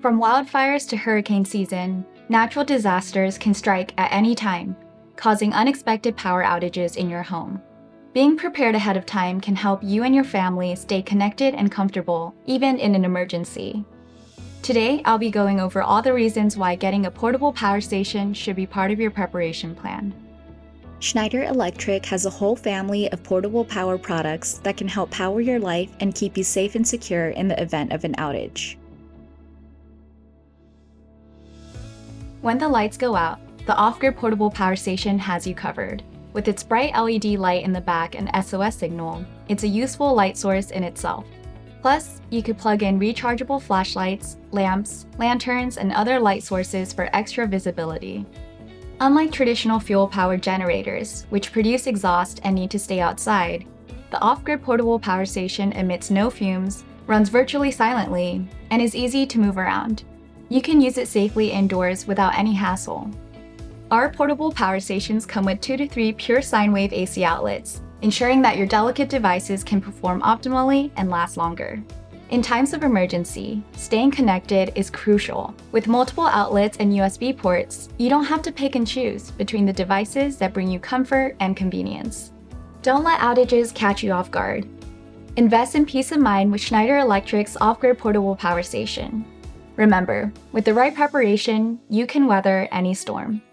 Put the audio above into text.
From wildfires to hurricane season, natural disasters can strike at any time, causing unexpected power outages in your home. Being prepared ahead of time can help you and your family stay connected and comfortable, even in an emergency. Today, I'll be going over all the reasons why getting a portable power station should be part of your preparation plan. Schneider Electric has a whole family of portable power products that can help power your life and keep you safe and secure in the event of an outage. When the lights go out, the OffGrid portable power station has you covered. With its bright LED light in the back and SOS signal, it's a useful light source in itself. Plus, you could plug in rechargeable flashlights, lamps, lanterns, and other light sources for extra visibility. Unlike traditional fuel-powered generators, which produce exhaust and need to stay outside, the OffGrid portable power station emits no fumes, runs virtually silently, and is easy to move around. You can use it safely indoors without any hassle. Our portable power stations come with 2 to 3 pure sine wave AC outlets, ensuring that your delicate devices can perform optimally and last longer. In times of emergency, staying connected is crucial. With multiple outlets and USB ports, you don't have to pick and choose between the devices that bring you comfort and convenience. Don't let outages catch you off guard. Invest in peace of mind with Schneider Electric's OffGrid portable power station. Remember, with the right preparation, you can weather any storm.